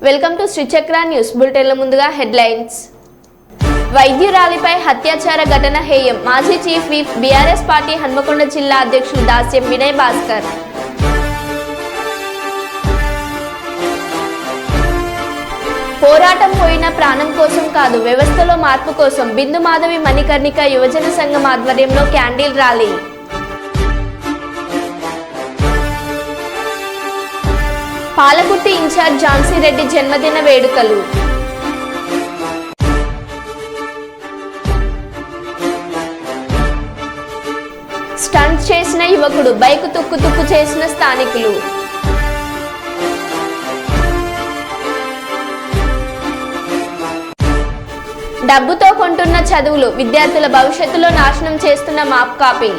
Welcome to Sri Chakra news బులెటిన్ల ముందుగా headlines. వైద్యురాలిపై హత్యాచార ఘటన హేయం. మాజీ chief whip BRS party Hanamkonda జిల్లా అధ్యక్షులు దాస్యం వినయ్ భాస్కర్. పోరాటం పోయిన ప్రాణం కోసం కాదు, వ్యవస్థలో మార్పు కోసం. బిందు మాధవి మణికర్ణిక యువజన సంఘం ఆధ్వర్యంలో candle rally. Palakurthi incharge Jhansi Reddy జన్మదిన వేడుకలు. స్టంట్ చేసిన యువకుడు, బైక్ తుక్కు చేసిన స్థానికులు. డబ్బుతో కొంటున్న చదువులు, విద్యార్థుల భవిష్యత్తులో నాశనం చేస్తున్న మాప్ కాపీ.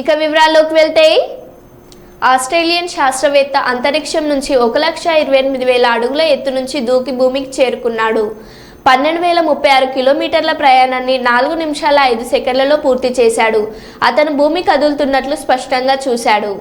ఇక వివరాల్లోకి వెళ్తే, ఆస్ట్రేలియన్ శాస్త్రవేత్త అంతరిక్షం నుంచి 1,28,000 అడుగుల ఎత్తు నుంచి దూకి భూమికి చేరుకున్నాడు. 12,036 కిలోమీటర్ల ప్రయాణాన్ని 4 నిమిషాల 5 సెకండ్లలో పూర్తి చేశాడు. అతను భూమి కదులుతున్నట్లు స్పష్టంగా చూశాడు.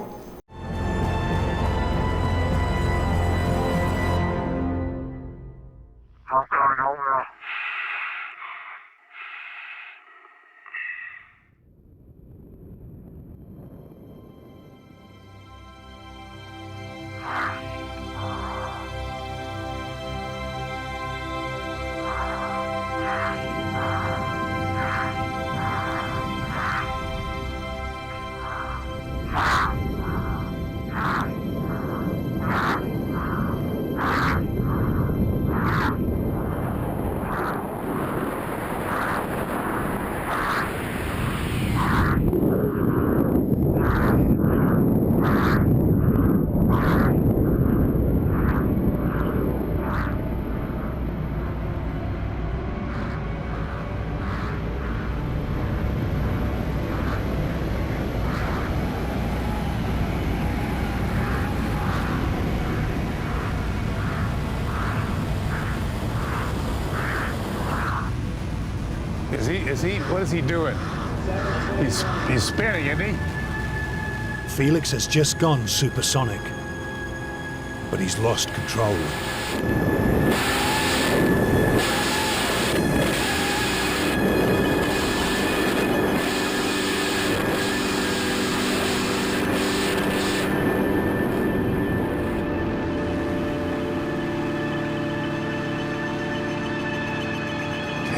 What is he doing? He's spinning, isn't he? Felix has just gone supersonic, but he's lost control.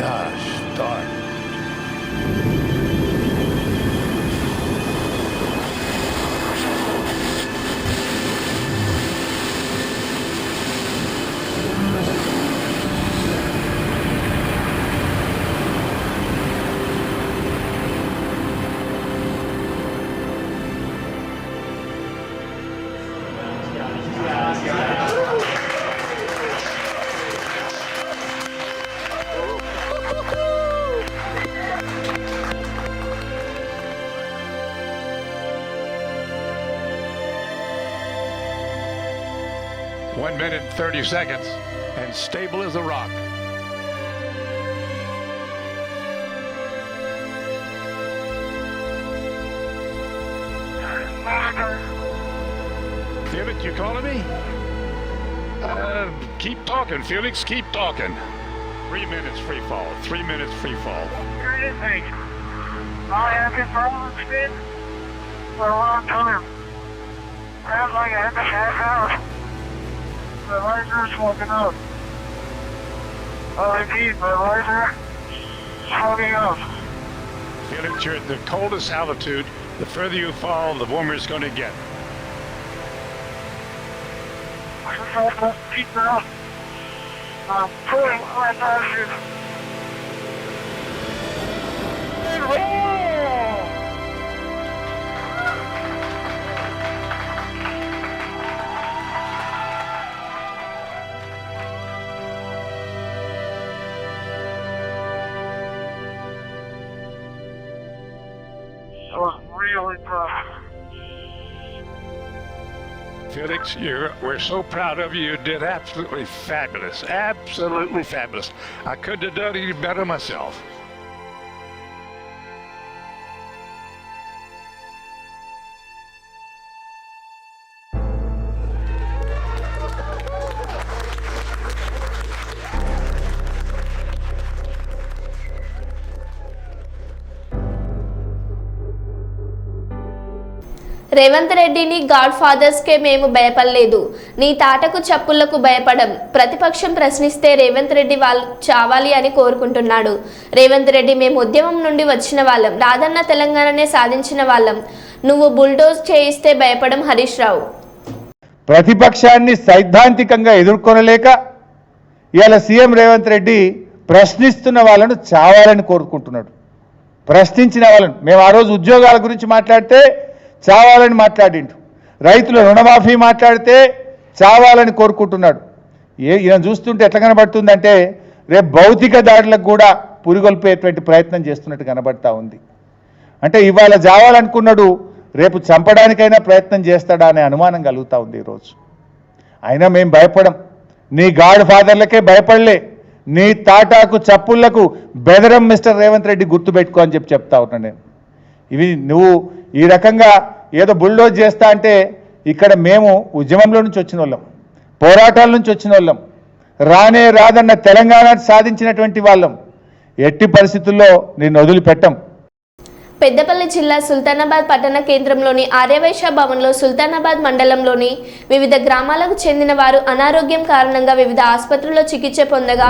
Gosh darn. One minute and 30 seconds, and stable as a rock. Felix, you calling me? Keep talking, Felix, keep talking. 3 minutes free fall, 3 minutes free fall. Anything. I have been following spin for a long time. Sounds like I had to half out. My laser is smoking up. Oh, indeed, my laser is smoking up. Felix, you're at the coldest altitude. The further you fall, the warmer it's going to get. I just have to keep it up. I'm pulling my laser. It was really tough. Felix, we're so proud of you. You did absolutely fabulous. Absolutely fabulous. I couldn't have done any better myself. Revanth రెడ్డిని God ఫాదర్స్కే మేము భయపడలేదు, నీ తాటకు చప్పుళ్లకు భయపడం. ప్రతిపక్షం ప్రశ్నిస్తే రేవంత్ రెడ్డి వాళ్ళు చావాలి అని కోరుకుంటున్నాడు. రేవంత్ రెడ్డి మేము ఉద్యమం నుండి వచ్చిన వాళ్ళం, రాదన్న తెలంగాణనే సాధించిన వాళ్ళం, నువ్వు బుల్డోజ్ చేయిస్తే భయపడం. హరీష్ రావు ప్రతిపక్షాన్ని సైద్ధాంతికంగా ఎదుర్కొనలేక ఇవాళ సీఎం రేవంత్ రెడ్డి ప్రశ్నిస్తున్న వాళ్ళను చావాలని కోరుకుంటున్నాడు. ప్రశ్నించిన వాళ్ళను, మేము ఆ రోజు ఉద్యోగాల గురించి మాట్లాడితే చావాలని మాట్లాడిండు, రైతుల రుణమాఫీ మాట్లాడితే చావాలని కోరుకుంటున్నాడు. ఈయన చూస్తుంటే ఎట్లా కనబడుతుందంటే రేపు భౌతిక దాడులకు కూడా పురిగొల్పేటువంటి ప్రయత్నం చేస్తున్నట్టు కనబడతా ఉంది. అంటే ఇవాళ చావాలనుకున్నాడు, రేపు చంపడానికైనా ప్రయత్నం చేస్తాడా అనే అనుమానం కలుగుతూ ఉంది ఈరోజు. అయినా మేము భయపడం, నీ గాడ్ ఫాదర్లకే భయపడలే, నీ తాటాకు చప్పుళ్లకు బెదరం మిస్టర్ రేవంత్ రెడ్డి గుర్తుపెట్టుకో అని చెప్తా ఉన్నాను నేను. ఇవి నువ్వు ఈ రకంగా ఏదో బుల్డోజ్ చేస్తా అంటే ఇక్కడ మేము ఉద్యమంలో నుంచి వచ్చిన వాళ్ళం, పోరాటాల నుంచి వచ్చిన వాళ్ళం, రానే రాదన్న తెలంగాణ సాధించినటువంటి వాళ్ళం. ఎట్టి పరిస్థితుల్లో నేను వదిలిపెట్టం. పెద్దపల్లి జిల్లా సుల్తానాబాద్ పట్టణ కేంద్రంలోని ఆర్యవైశ్య భవన్లో సుల్తానాబాద్ మండలంలోని వివిధ గ్రామాలకు చెందిన వారు అనారోగ్యం కారణంగా వివిధ ఆసుపత్రుల్లో చికిత్స పొందగా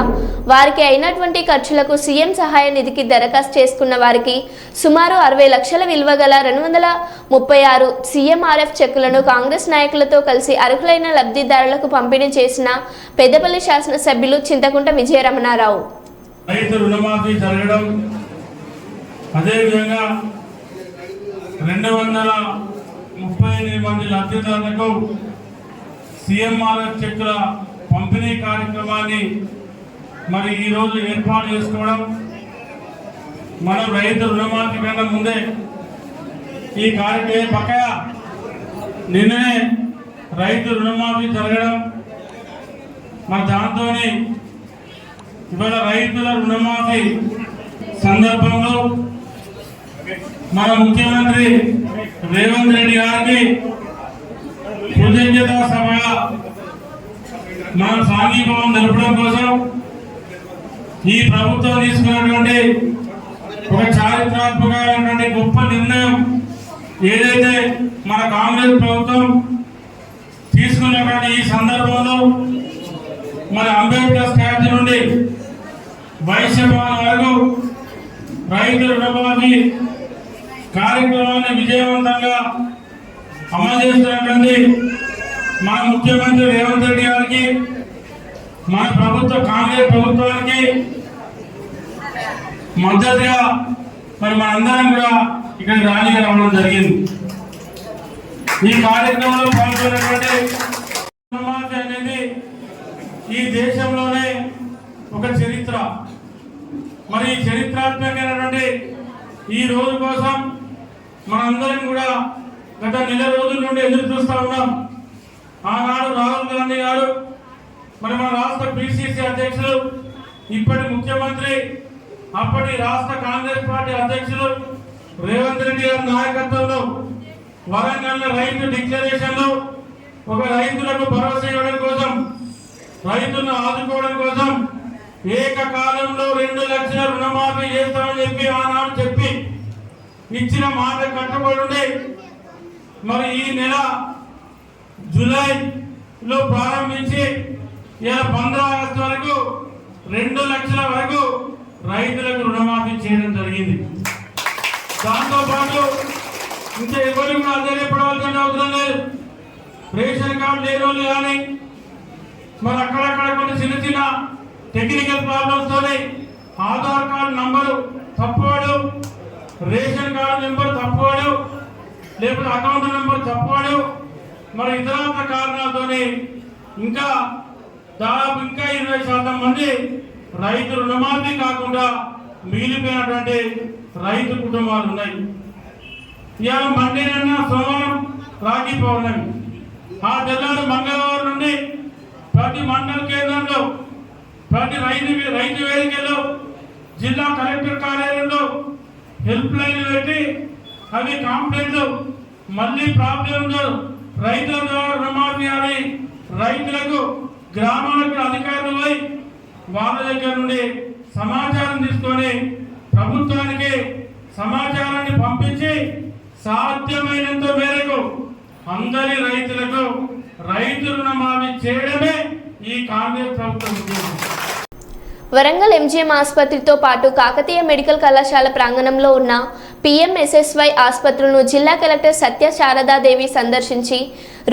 వారికి అయినటువంటి ఖర్చులకు సీఎం సహాయ నిధికి దరఖాస్తు చేసుకున్న వారికి సుమారు 60 లక్షల విలువ గల 236 సీఎంఆర్ఎఫ్ చెక్కులను కాంగ్రెస్ నాయకులతో కలిసి అర్హులైన లబ్ధిదారులకు పంపిణీ చేసిన పెద్దపల్లి శాసనసభ్యులు చింతకుంట విజయరమణారావు. అదేవిధంగా 238 మంది లబ్ధిదారులకు సీఎంఆర్ఎఫ్ చెక్కుల పంపిణీ కార్యక్రమాన్ని మరి ఈరోజు ఏర్పాటు చేసుకోవడం, మనం రైతు రుణమాఫీ కన్నా ముందే ఈ కార్యక్రమం పక్కగా నిన్ననే రైతు రుణమాఫీ జరగడం, మరి దాంతో ఇవాళ రైతుల రుణమాఫీ సందర్భంలో మన ముఖ్యమంత్రి రేవంత్ రెడ్డి గారికి కృతజ్ఞతా సభగా మనం సాంఘీభావం జరపడం కోసం ఈ ప్రభుత్వం తీసుకున్నటువంటి ఒక చారిత్రాత్మకమైనటువంటి గొప్ప నిర్ణయం ఏదైతే మన కాంగ్రెస్ ప్రభుత్వం తీసుకున్నటువంటి ఈ సందర్భంలో మన అంబేద్కర్ స్టాచ్యూ నుండి వైశ్య భవన్ వరకు రైతు రుణమాఫీ కార్యక్రమాన్ని విజయవంతంగా అమలు చేస్తున్నటువంటి మన ముఖ్యమంత్రి రేవంత్ రెడ్డి గారికి, మన ప్రభుత్వ కాంగ్రెస్ ప్రభుత్వానికి మద్దతుగా మరి మనందరం కూడా ఇక్కడికి ర్యాలీగా రావడం జరిగింది. ఈ కార్యక్రమంలో పాల్గొన్నటువంటి రుణమాఫీ అనేది ఈ దేశంలోనే ఒక చరిత్ర. మరి చరిత్రాత్మకమైనటువంటి ఈ రోజు కోసం మనందరం కూడా గత నెల రోజుల నుండి ఎదురు చూస్తూ ఉన్నాం. ఆనాడు రాహుల్ గాంధీ గారు, మరి మన రాష్ట్ర పిసిసి అధ్యక్షులు, ఇప్పటి ముఖ్యమంత్రి, అప్పటి రాష్ట్ర కాంగ్రెస్ పార్టీ అధ్యక్షులు రేవంత్ రెడ్డి గారి నాయకత్వంలో వరంగల్ రైతు డిక్లరేషన్ లో ఒక రైతులకు భరోసా ఇవ్వడం కోసం, రైతులను ఆదుకోవడం కోసం ఏకకాలంలో 2 లక్షల రుణమాఫీ చేస్తామని చెప్పి ఆనాడు చెప్పి ఇచ్చిన మాట కట్టుబడి మరి ఈ నెల జూలైలో ప్రారంభించి ఇలా 15 ఆగస్టు వరకు 2 లక్షల వరకు రైతులకు రుణమాఫీ చేయడం జరిగింది. దాంతో పాటు ఇంకా ఎవరు కూడా ఆశ్చర్యపడవలసిన అవసరం లేదు. రేషన్ కార్డు లేని వాళ్ళు కానీ మరి అక్కడక్కడ కొన్ని చిన్న చిన్న టెక్నికల్ ప్రాబ్లమ్స్ తోనే ఆధార్ కార్డు నంబరు తప్పువాడు, రేషన్ కార్డు నెంబర్ తప్పువాడు, లేకపోతే అకౌంట్ నెంబర్ తప్పువాడు, మరి ఇతర కారణాలతోనే ఇంకా దాదాపు 20% మంది రైతు రుణమాఫీ కాకుండా మిగిలిపోయినటువంటి రైతు కుటుంబాలు ఉన్నాయి. ఇవాళ మండే సోమవారం రాఖీ పౌర్ణమి, ఆ తెల్లారు మంగళవారం నుండి ప్రతి మండల కేంద్రంలో, ప్రతి రైతు వేదికలో, జిల్లా కలెక్టర్ కార్యాలయంలో హెల్ప్ లైన్ పెట్టి అవి కంప్లైంట్లు మళ్ళీ ప్రాబ్లంలో రైతుల ద్వారా రుణమాఫీ అని రైతులకు గ్రామాలకు అధికారులు పోయి వాళ్ళ దగ్గర నుండి సమాచారం తీసుకొని ప్రభుత్వానికి సమాచారాన్ని పంపించి సాధ్యమైనంత మేరకు అందరి రైతులకు రైతు రుణమాఫీ చేయడమే ఈ కాంగ్రెస్ ప్రభుత్వం ఉద్దేశం. వరంగల్ ఎంజీఎం ఆసుపత్రితో పాటు కాకతీయ మెడికల్ కళాశాల ప్రాంగణంలో ఉన్న పిఎంఎస్ఎస్వై ఆసుపత్రులను జిల్లా కలెక్టర్ సత్య శారదాదేవి సందర్శించి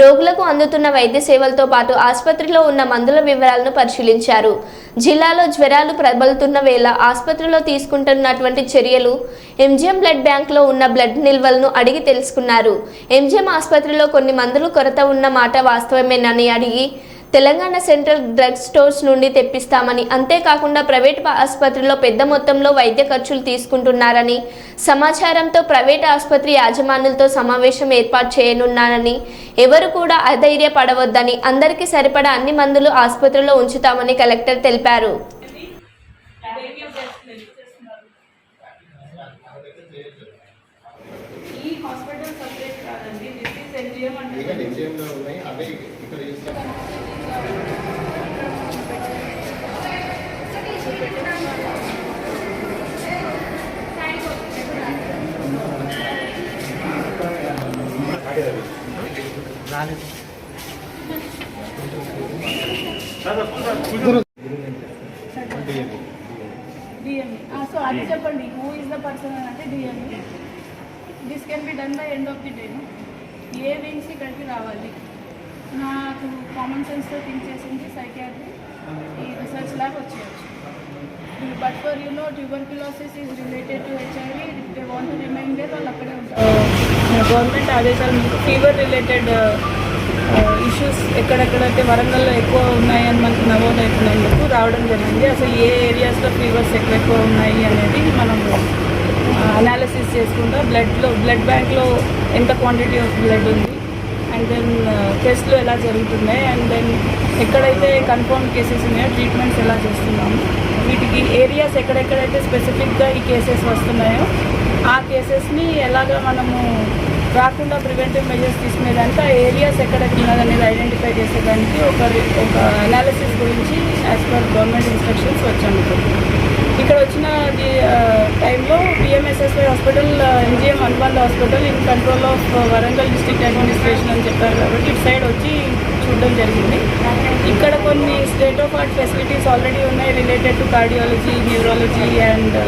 రోగులకు అందుతున్న వైద్య సేవలతో పాటు ఆసుపత్రిలో ఉన్న మందుల వివరాలను పరిశీలించారు. జిల్లాలో జ్వరాలు ప్రబలుతున్న వేళ ఆసుపత్రిలో తీసుకుంటున్నటువంటి చర్యలు, ఎంజీఎం బ్లడ్ బ్యాంక్లో ఉన్న బ్లడ్ నిల్వలను అడిగి తెలుసుకున్నారు. ఎంజీఎం ఆసుపత్రిలో కొన్ని మందులు కొరత ఉన్న మాట వాస్తవమేనని అడిగి తెలంగాణ సెంట్రల్ డ్రగ్ స్టోర్స్ నుండి తెప్పిస్తామని, అంతేకాకుండా ప్రైవేట్ ఆసుపత్రిలో పెద్ద మొత్తంలో వైద్య ఖర్చులు తీసుకుంటున్నారని సమాచారంతో ప్రైవేట్ ఆసుపత్రి యాజమాన్యులతో సమావేశం ఏర్పాటు చేయనున్నానని, ఎవరు కూడా అధైర్యపడవద్దని, అందరికీ సరిపడా అన్ని మందులు ఆసుపత్రిలో ఉంచుతామని కలెక్టర్ తెలిపారు. So adi cheppandi, who is the person ante DME. This can be done by end of the day, no? ఏ వింగ్స్ ఇక్కడికి రావాలి. నాకు కామన్ సెన్స్తో థింక్ చేసింది సైకియాట్రీ, ఈ రీసెర్చ్ ల్యాబ్ వచ్చేయచ్చు. But for tuberculosis is related to HIV, they want to remain there, వాళ్ళు అక్కడే ఉంటారు. గవర్నమెంట్ ఆదేశాలు ఫీవర్ రిలేటెడ్ ఇష్యూస్ ఎక్కడెక్కడైతే వరంగల్లో ఎక్కువ ఉన్నాయని మనకు నమోదు అవుతున్నందుకు రావడం జరిగింది. అసలు ఏ ఏరియాస్లో ఫీవర్స్ ఎక్కువ ఉన్నాయి అనేది మనం అనాలిసిస్ చేసుకుంటా బ్లడ్ బ్యాంక్లో ఎంత క్వాంటిటీ ఆఫ్ బ్లడ్ ఉంది, అండ్ దెన్ టెస్ట్లు ఎలా జరుగుతున్నాయి, అండ్ దెన్ ఎక్కడైతే కన్ఫర్మ్ కేసెస్ ఉన్నాయో ట్రీట్మెంట్స్ ఎలా చేస్తున్నాము, వీటికి ఏరియాస్ ఎక్కడెక్కడైతే స్పెసిఫిక్గా ఈ కేసెస్ వస్తున్నాయో ఆ కేసెస్ని ఎలాగా మనము రాకుండా ప్రివెంటివ్ మెజర్స్ తీసుకునేదానికి, ఆ ఏరియాస్ ఎక్కడెక్కడ ఉన్నదనేది ఐడెంటిఫై చేసేదానికి ఒక అనాలిసిస్ గురించి యాజ్ పర్ గవర్నమెంట్ ఇన్స్ట్రక్షన్స్ వచ్చాము. ఇక్కడ వచ్చిన టైంలో పిఎంఎస్ఎస్వై హాస్పిటల్, ఎంజీఎం అనుబంధ hospital in control of Warangal district administration అని చెప్పారు కాబట్టి ఇటు సైడ్ వచ్చి చూడడం జరిగింది. ఇక్కడ కొన్ని state of art facilities already ఉన్నాయి related to cardiology, neurology and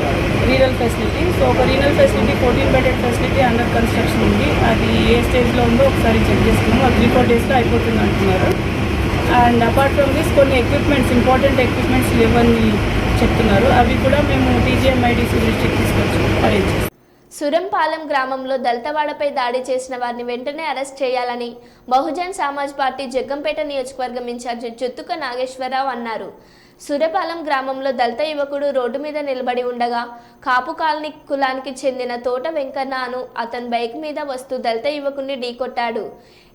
renal facility. So ఒక renal facility 14 bedded facility under construction ఉంది. అది ఏ స్టేజ్లో ఉందో ఒకసారి చెక్ చేసుకున్నాము. అది 3-4 డేస్లో అయిపోతుంది అంటున్నారు. అండ్ అపార్ట్ ఫ్రమ్ దిస్ కొన్ని ఎక్విప్మెంట్స్, ఇంపార్టెంట్ ఎక్విప్మెంట్స్ లేవని చెప్తున్నారు. అవి కూడా మేము టీజీఎంఐడిసి దృష్టికి తీసుకొచ్చి అరేంజ్ చేస్తాం. సురంపాలెం గ్రామంలో దళితవాడపై దాడి చేసిన వారిని వెంటనే అరెస్ట్ చేయాలని బహుజన్ సమాజ్ పార్టీ జగ్గంపేట నియోజకవర్గం ఇన్ఛార్జి జుత్తుక నాగేశ్వరరావు అన్నారు. సురపాలెం గ్రామంలో దళిత యువకుడు రోడ్డు మీద నిలబడి ఉండగా కాపు కాలనీ కులానికి చెందిన తోట వెంకన్న అను అతని బైక్ మీద వస్తూ దళిత యువకుడిని ఢీకొట్టాడు.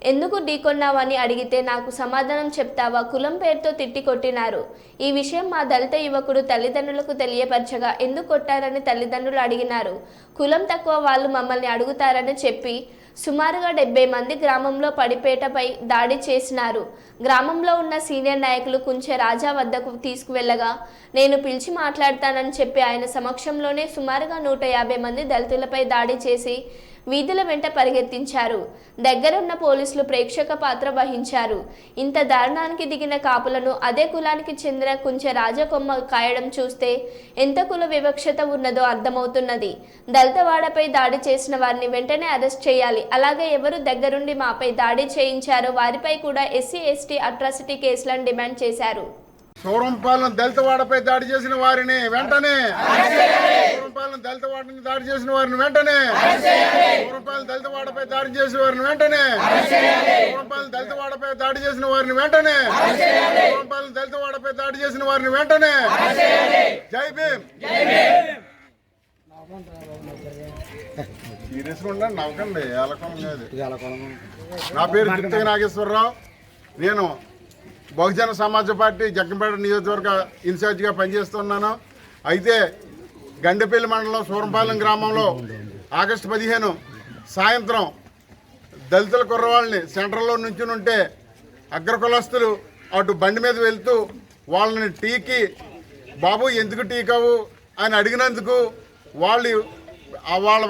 ఎందుకు ఢీకొన్నావని అడిగితే నాకు సమాధానం చెప్తావా, కులం పేరుతో తిట్టి కొట్టినారు. ఈ విషయం మా దళిత యువకుడు తల్లిదండ్రులకు తెలియపరచగా ఎందుకు కొట్టారని తల్లిదండ్రులు అడిగినారు. కులం తక్కువ వాళ్ళు మమ్మల్ని అడుగుతారని చెప్పి సుమారుగా 70 మంది గ్రామంలో పడిపేటపై దాడి చేసినారు. గ్రామంలో ఉన్న సీనియర్ నాయకులు కుంచె రాజా వద్దకు తీసుకువెళ్లగా నేను పిలిచి మాట్లాడతానని చెప్పి ఆయన సమక్షంలోనే సుమారుగా 150 మంది దళితులపై దాడి చేసి వీధుల వెంట పరిగెత్తించారు. దగ్గరున్న పోలీసులు ప్రేక్షక పాత్ర వహించారు. ఇంత దారుణానికి దిగిన కాపులను అదే కులానికి చెందిన కుంచె రాజకొమ్మ కాయడం చూస్తే ఎంత కుల వివక్షత ఉన్నదో అర్థమవుతున్నది. దళితవాడపై దాడి చేసిన వారిని వెంటనే అరెస్ట్ చేయాలి. అలాగే ఎవరు దగ్గరుండి మాపై దాడి చేయించారో వారిపై కూడా SC/ST అట్రాసిటీ కేసులను డిమాండ్ చేశారు. సూరంపాలెం దళితవాడపై దాడి చేసిన వారిని వెంటనే, సూరంపాలెం దళితవాడని దాడి చేసిన వారిని వెంటనే, సూరంపాలెం దళితవాడపై దాడి చేసిన వారిని వెంటనే, సూరంపాలెం దళితవాడపై దాడి చేసిన వారిని వెంటనే, సూరంపాలెం దళితవాడపై దాడి చేసిన వారిని వెంటనే. జై భీమ్. తీసుకుంటా నవ్వకండి, నా పేరు జుత్తుక నాగేశ్వరరావు. నేను బహుజన సమాజ్ పార్టీ జగ్గంపేట నియోజకవర్గ ఇన్ఛార్జిగా పనిచేస్తున్నాను. అయితే గండెపల్లి మండలం సూరంపాలెం గ్రామంలో ఆగస్టు 15 సాయంత్రం దళితుల కుర్రవాళ్ళని సెంటర్లో నుంచుని ఉంటే అగ్రకులస్తులు అటు బండి మీద వెళ్తూ వాళ్ళని టీకి బాబు ఎందుకు టీకావు అని అడిగినందుకు వాళ్ళు వాళ్ళ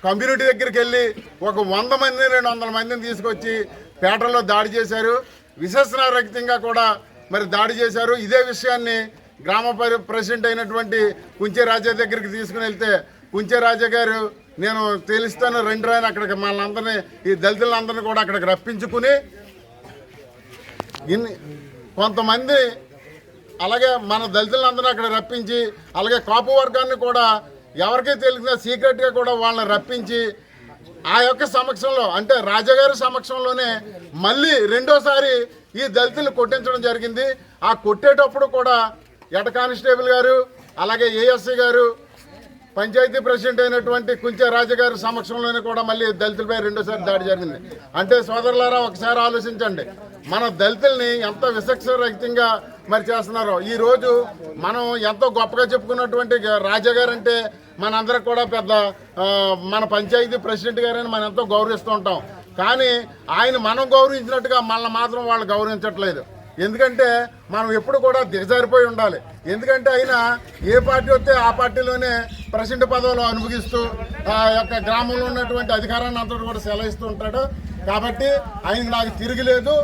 కమ్యూనిటీ దగ్గరికి వెళ్ళి ఒక 100 మంది 200 మందిని తీసుకొచ్చి పేటలో దాడి చేశారు. విశేషణరహితంగా కూడా మరి దాడి చేశారు. ఇదే విషయాన్ని గ్రామ ప్రెసిడెంట్ అయినటువంటి కుంచే రాజా దగ్గరికి తీసుకుని వెళ్తే కుంచే రాజా గారు నేను తెలుస్తాను రెండు రాని అక్కడికి మనందరినీ ఈ దళితులందరినీ కూడా అక్కడికి రప్పించుకుని కొంతమంది అలాగే మన దళితులందరినీ అక్కడ రప్పించి అలాగే కాపు వర్గాన్ని కూడా ఎవరికీ తెలియకుండా సీక్రెట్గా కూడా వాళ్ళని రప్పించి ఆ యొక్క సమక్షంలో అంటే రాజాగారి సమక్షంలోనే మళ్ళీ రెండోసారి ఈ దళితులు కొట్టించడం జరిగింది. ఆ కొట్టేటప్పుడు కూడా హెడ్ కానిస్టేబుల్ గారు అలాగే ఏఎస్సీ గారు పంచాయతీ ప్రెసిడెంట్ అయినటువంటి కుంచే రాజా గారి సమక్షంలోనే కూడా మళ్ళీ దళితులపై రెండోసారి దాడి జరిగింది. అంటే సోదరులారా ఒకసారి ఆలోచించండి, మన దళితుల్ని ఎంత విచక్షణరహితంగా మరి చేస్తున్నారో. ఈరోజు మనం ఎంతో గొప్పగా చెప్పుకున్నటువంటి రాజా గారు అంటే మనందరికి కూడా పెద్ద మన పంచాయతీ ప్రెసిడెంట్ గారని మనం ఎంతో గౌరవిస్తూ ఉంటాం. కానీ ఆయన మనం గౌరవించినట్టుగా మనల్ని మాత్రం వాళ్ళు గౌరవించట్లేదు. ఎందుకంటే మనం ఎప్పుడు కూడా దిగజారిపోయి ఉండాలి. ఎందుకంటే ఆయన ఏ పార్టీ వస్తే ఆ పార్టీలోనే ప్రెసిడెంట్ పదవులు అనుభవిస్తూ ఆ యొక్క గ్రామంలో ఉన్నటువంటి అధికారాన్ని అంతా కూడా సెలవిస్తూ ఉంటాడు. కాబట్టి ఆయనకి నాకు తిరిగిలేదు,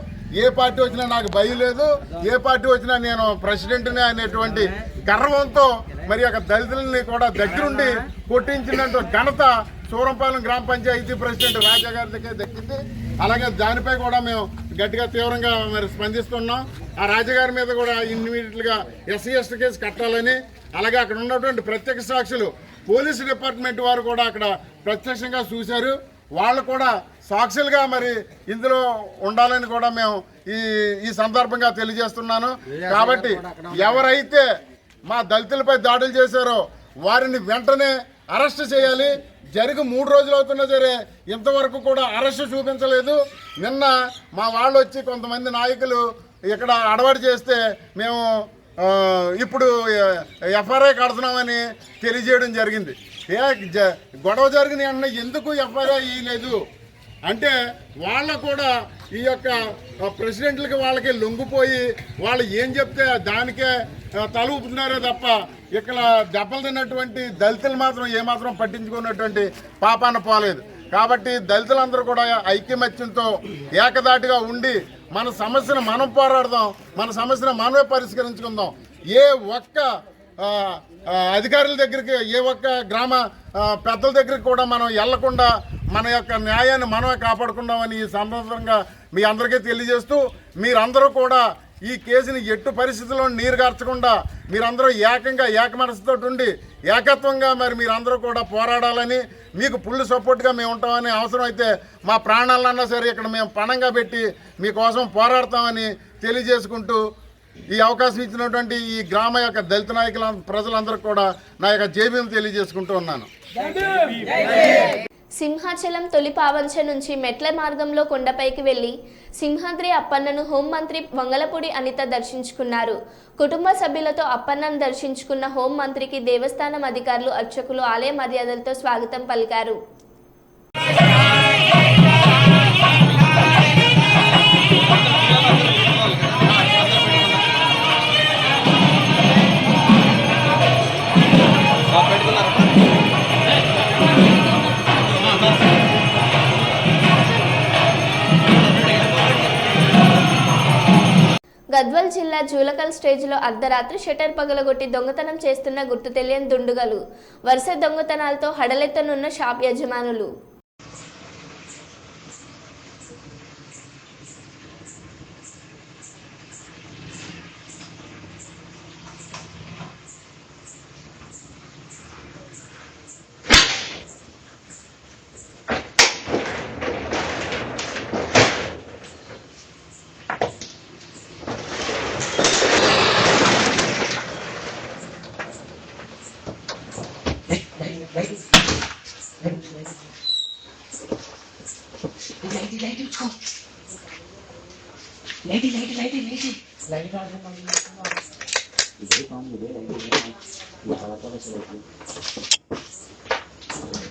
ఏ పార్టీ వచ్చినా నాకు భయం లేదు, ఏ పార్టీ వచ్చినా నేను ప్రెసిడెంట్ని అనేటువంటి గర్వంతో మరి యొక్క దళితులని కూడా దగ్గరుండి కొట్టించినట్టు ఘనత సూరంపాలెం గ్రామ పంచాయతీ ప్రెసిడెంట్ రాజా గారి దగ్గర దక్కింది. అలాగే దానిపై కూడా మేము గట్టిగా తీవ్రంగా మరి స్పందిస్తున్నాం. ఆ రాజాగారి మీద కూడా ఇమ్మీడియట్గా ఎస్సీ ఎస్టీ కేసు కట్టాలని, అలాగే అక్కడ ఉన్నటువంటి ప్రత్యక్ష సాక్షులు పోలీసు డిపార్ట్మెంట్ వారు కూడా అక్కడ ప్రత్యక్షంగా చూశారు, వాళ్ళు కూడా సాక్షులుగా మరి ఇందులో ఉండాలని కూడా మేము ఈ సందర్భంగా తెలియజేస్తున్నాను. కాబట్టి ఎవరైతే మా దళితులపై దాడులు చేశారో వారిని వెంటనే అరెస్ట్ చేయాలి. జరిగి 3 రోజులు అవుతున్నా సరే ఇంతవరకు కూడా అరెస్ట్ చూపించలేదు. నిన్న మా వాళ్ళు వచ్చి కొంతమంది నాయకులు ఇక్కడ అడవాడు చేస్తే మేము ఇప్పుడు ఎఫ్ఐఆర్ కడుతున్నామని తెలియజేయడం జరిగింది. గొడవ జరిగిన వెంటనే ఎందుకు ఎఫ్ఐఆర్ ఇవ్వలేదు అంటే వాళ్ళ కూడా ఈ యొక్క ప్రెసిడెంట్లకి వాళ్ళకి లొంగిపోయి వాళ్ళు ఏం చెప్తే దానికే తల ఊపుతున్నారే తప్ప ఇక్కడ దెబ్బలు తిన్నటువంటి దళితులు మాత్రం ఏమాత్రం పట్టించుకున్నటువంటి పాపాన పోలేదు. కాబట్టి దళితులందరూ కూడా ఐక్యమత్యంతో ఏకదాటిగా ఉండి మన సమస్యను మనం పోరాడదాం, మన సమస్యను మనమే పరిష్కరించుకుందాం. ఏ ఒక్క అధికారుల దగ్గరికి, ఏ ఒక్క గ్రామ పెద్దల దగ్గరికి కూడా మనం వెళ్లకుండా మన యొక్క న్యాయాన్ని మనమే కాపాడుకుందామని ఈ సందర్భంగా మీ అందరికీ తెలియజేస్తూ మీరందరూ కూడా ఈ కేసుని ఎట్టు పరిస్థితుల్లో నీరుగార్చకుండా మీరందరూ ఏకమనసుతో ఉండి ఏకత్వంగా మరి మీరందరూ కూడా పోరాడాలని, మీకు ఫుల్ సపోర్ట్గా మేము ఉంటామని, అవసరమైతే మా ప్రాణాలన్నా సరే ఇక్కడ మేము పణంగా పెట్టి మీకోసం పోరాడతామని తెలియజేసుకుంటూ ఈ అవకాశం ఇచ్చినటువంటి ఈ గ్రామ యొక్క దళిత నాయకుల ప్రజలందరూ కూడా నా యొక్క జేబీఎం తెలియజేసుకుంటూ ఉన్నాను. సింహాచలం తొలి పావంచ నుంచి మెట్ల మార్గంలో కొండపైకి వెళ్లి సింహాద్రి అప్పన్నను హోంమంత్రి వంగలపూడి అనిత దర్శించుకున్నారు. కుటుంబ సభ్యులతో అప్పన్నను దర్శించుకున్న హోంమంత్రికి దేవస్థానం అధికారులు, అర్చకులు ఆలయ మర్యాదలతో స్వాగతం పలికారు. గద్వాల్ జిల్లా జూలకల్ స్టేజ్లో అర్ధరాత్రి షట్టర్ పగలగొట్టి దొంగతనం చేస్తున్న గుర్తు తెలియని దుండుగలు. వరుస దొంగతనాలతో హడలెత్తనున్న షాప్ యజమానులు.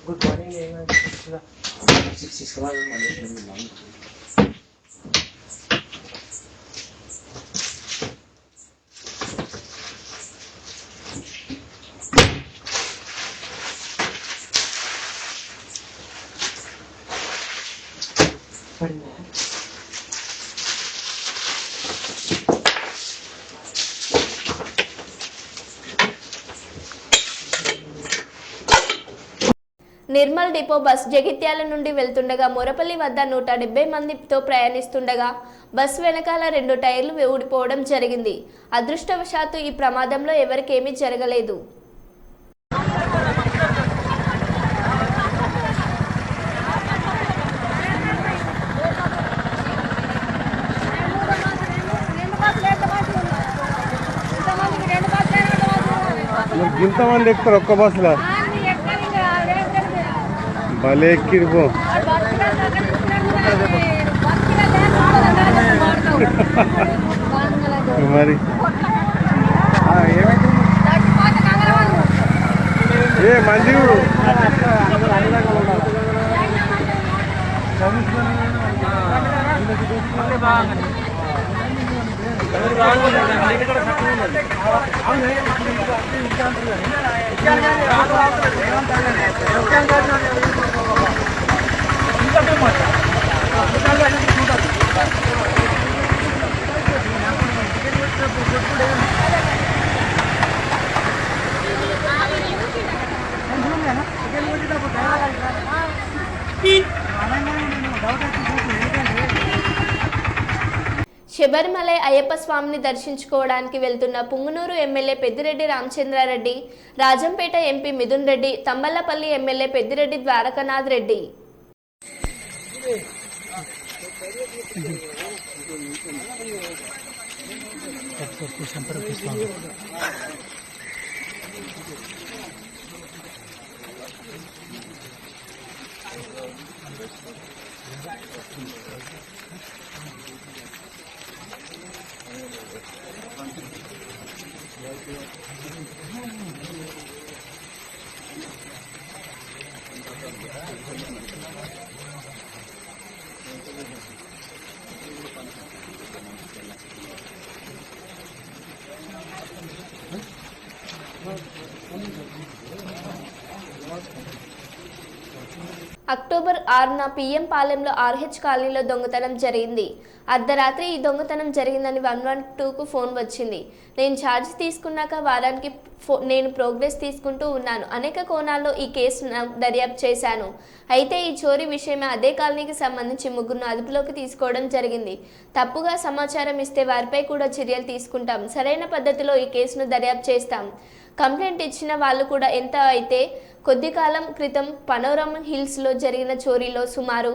Good morning. Nirmal depot bus Jagtial నుండి వెళ్తుండగా మోరపల్లి వద్ద 170 మందితో ప్రయాణిస్తుండగా బస్ వెనకాల 2 టైర్లు ఊడిపోవడం జరిగింది. అదృష్టవశాత్తు ఈ ప్రమాదంలో ఎవరికేమీ జరగలేదు. ఇంతమంది ఎక్కుతారు ఒక్క బస్సులో భలే ఎక్కిరిపో మరి ఏ మంచి శబరిమల అయ్యప్ప స్వామిని దర్శించుకోవడానికి వెళ్తున్న Punganur MLA Peddireddy Ramachandra Reddy, Rajampet MP Mithun Reddy, Thamballapalle MLA Peddireddy Dwarakanath Reddy October 6న పిఎం పాలెంలో ఆర్హెచ్ కాలనీలో దొంగతనం జరిగింది. అర్ధరాత్రి ఈ దొంగతనం జరిగిందని 112కు ఫోన్ వచ్చింది. నేను ఛార్జ్ తీసుకున్నాక వారానికి నేను ప్రోగ్రెస్ తీసుకుంటూ ఉన్నాను. అనేక కోణాల్లో ఈ కేసును దర్యాప్తు చేశాను. అయితే ఈ చోరీ విషయమే అదే కాలనీకి సంబంధించి 3ను అదుపులోకి తీసుకోవడం జరిగింది. తప్పుగా సమాచారం ఇస్తే వారిపై కూడా చర్యలు తీసుకుంటాం. సరైన పద్ధతిలో ఈ కేసును దర్యాప్తు చేస్తాం. కంప్లైంట్ ఇచ్చిన వాళ్ళు కూడా ఎంత అయితే కొద్ది కాలం క్రితం పనోరమా హిల్స్లో జరిగిన చోరీలో సుమారు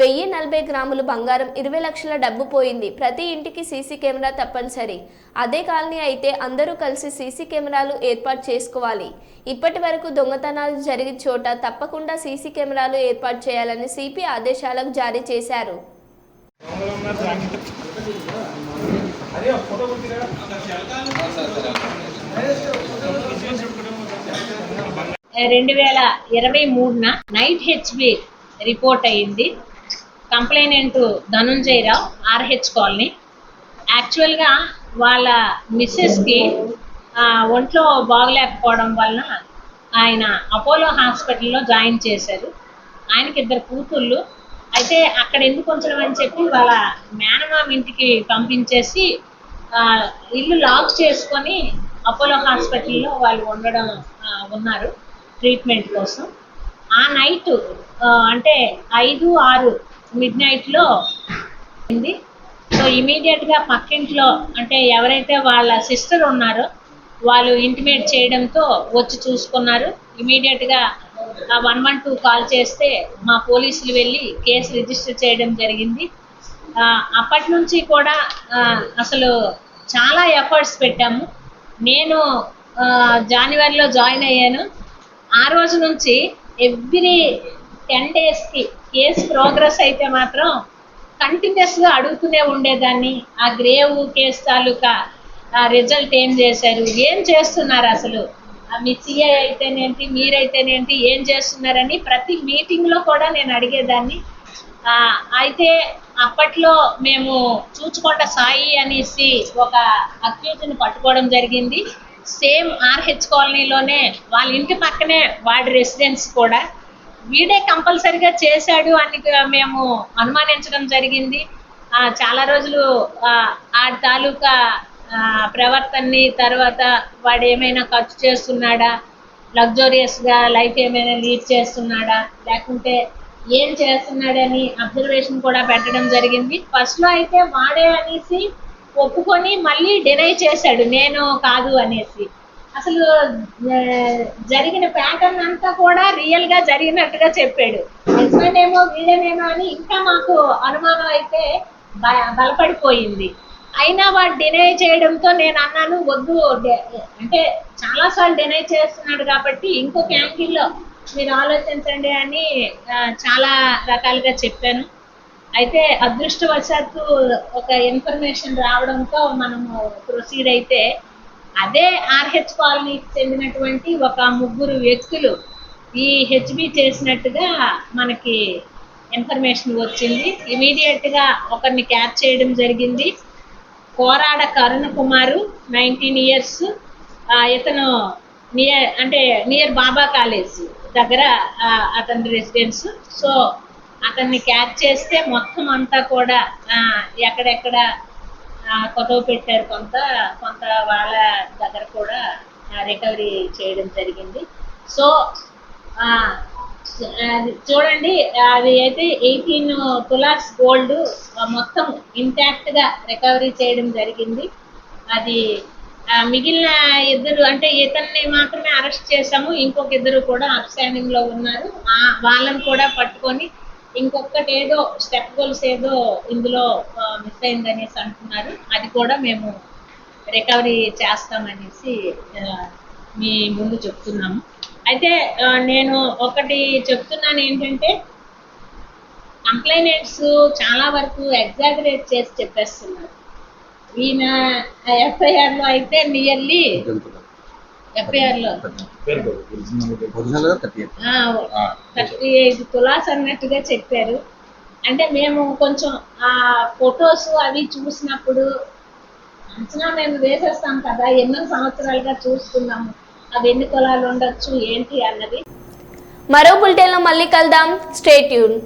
1040 గ్రాములు బంగారం, 20 లక్షల డబ్బు పోయింది. ప్రతి ఇంటికి సీసీ కెమెరా తప్పనిసరి. అదే కాలనీ అయితే అందరూ కలిసి సీసీ కెమెరాలు ఏర్పాటు చేసుకోవాలి. ఇప్పటి వరకు దొంగతనాలు జరిగిన చోట తప్పకుండా సీసీ కెమెరాలు ఏర్పాటు చేయాలని సిపి ఆదేశాలకు జారీ చేశారు. 2023 నైట్ హెచ్బి రిపోర్ట్ అయ్యింది. Complainant Dhananjaya Rao, RH colony. యాక్చువల్గా వాళ్ళ మిస్సెస్కి ఒంట్లో బాగలేకపోవడం వలన ఆయన అపోలో హాస్పిటల్లో జాయిన్ చేశారు. ఆయనకి 2 కూతుళ్ళు. అయితే అక్కడ ఎందుకు ఉంచడం అని చెప్పి వాళ్ళ మేనమామ ఇంటికి పంపించేసి ఇల్లు లాక్ చేసుకొని అపోలో హాస్పిటల్లో వాళ్ళు ఉన్నారు ట్రీట్మెంట్ కోసం. ఆ నైట్ అంటే 5-6 మిడ్నైట్లో అయింది. సో ఇమీడియట్గా పక్కింట్లో అంటే ఎవరైతే వాళ్ళ సిస్టర్ ఉన్నారో వాళ్ళు ఇంటిమేట్ చేయడంతో వచ్చి చూసుకున్నారు. ఇమీడియట్గా 112 కాల్ చేస్తే మా పోలీసులు వెళ్ళి కేసు రిజిస్టర్ చేయడం జరిగింది. అప్పటి నుంచి కూడా అసలు చాలా ఎఫర్ట్స్ పెట్టాము. నేను జనవరిలో జాయిన్ అయ్యాను. ఆ రోజు నుంచి ఎవ్రీ 10 డేస్కి కేసు ప్రోగ్రెస్ అయితే మాత్రం కంటిన్యూస్గా అడుగుతూనే ఉండేదాన్ని. ఆ గ్రేవ్ కేసు తాలూకా రిజల్ట్ ఏం చేశారు, ఏం చేస్తున్నారు, అసలు మీ సిఐ అయితేనేంటి, మీరైతేనేంటి, ఏం చేస్తున్నారని ప్రతి మీటింగ్లో కూడా నేను అడిగేదాన్ని. అయితే అప్పట్లో మేము చూచుకొండ సాయి అనేసి ఒక అక్యూజ్ని పట్టుకోవడం జరిగింది. సేమ్ ఆర్హెచ్ కాలనీలోనే వాళ్ళ ఇంటి పక్కనే వాడి రెసిడెన్స్ కూడా. వీడే కంపల్సరిగా చేశాడు అని మేము అనుమానించడం జరిగింది. చాలా రోజులు ఆడి తాలూకా ప్రవర్తనని, తర్వాత వాడు ఏమైనా ఖర్చు చేస్తున్నాడా, లగ్జోరియస్గా లైఫ్ ఏమైనా లీడ్ చేస్తున్నాడా లేకుంటే ఏం చేస్తున్నాడని అబ్జర్వేషన్ కూడా పెట్టడం జరిగింది. ఫస్ట్లో అయితే వాడే అనేసి ఒప్పుకొని మళ్ళీ డినై చేశాడు నేను కాదు అనేసి. అసలు జరిగిన ప్యాటర్న్ అంతా కూడా రియల్గా జరిగినట్టుగా చెప్పాడు. నిజమేనేమో వీడేనేమో అని ఇంకా మాకు అనుమానం అయితే బలపడిపోయింది. అయినా వాడు డినై చేయడంతో నేను అన్నాను వద్దు, అంటే చాలాసార్లు డినై చేస్తున్నాడు కాబట్టి ఇంకొక యాంగిల్లో మీరు ఆలోచించండి అని చాలా రకాలుగా చెప్పాను. అయితే అదృష్టవశాత్తు ఒక ఇన్ఫర్మేషన్ రావడంతో మనము ప్రొసీడ్ అయితే అదే RH కాలనీకి చెందినటువంటి ఒక 3 వ్యక్తులు ఈ హెచ్బి చేసినట్టుగా మనకి ఇన్ఫర్మేషన్ వచ్చింది. ఇమీడియట్గా ఒకరిని క్యాచ్ చేయడం జరిగింది. కోరాడ కరుణ కుమారు 19 years. ఇతను నియర్ బాబా కాలేజ్ దగ్గర అతని రెసిడెన్స్. సో అతన్ని క్యాచ్ చేస్తే మొత్తం అంతా కూడా ఎక్కడెక్కడ కొదవ పెట్టారు, కొంత వాళ్ళ దగ్గర కూడా రికవరీ చేయడం జరిగింది. సో చూడండి, అది అయితే 18 తులాస్ గోల్డ్ మొత్తం ఇంటాక్ట్గా రికవరీ చేయడం జరిగింది. అది మిగిలిన 2 అంటే ఇతన్ని మాత్రమే అరెస్ట్ చేశాము, ఇంకొక 2 కూడా అప్స్టాండింగ్ లో ఉన్నారు. వాళ్ళని కూడా పట్టుకొని ఇంకొకటి ఏదో స్టెప్ గోల్స్ ఏదో ఇందులో మిస్ అయిందనేసి అంటున్నారు. అది కూడా మేము రికవరీ చేస్తామనేసి మీ ముందు చెప్తున్నాము. అయితే నేను ఒకటి చెప్తున్నాను ఏంటంటే, కంప్లైనెంట్స్ చాలా వరకు ఎగ్జాగరేట్ చేసి చెప్పేస్తున్నారు. ఈయన FIR లో అయితే నియర్లీ FIR-లో 38 తులాస్ అన్నట్టుగా చెప్పారు. అంటే మేము కొంచెం ఆ ఫొటోస్ అవి చూసినప్పుడు అంచనా మేము వేసేస్తాం కదా, ఎన్నో సంవత్సరాలుగా చూస్తున్నాము, అవి ఎన్ని తులాలు ఉండొచ్చు ఏంటి అన్నది. మరో బులెటిన్లో మళ్ళీ కలుద్దాం. Stay tune.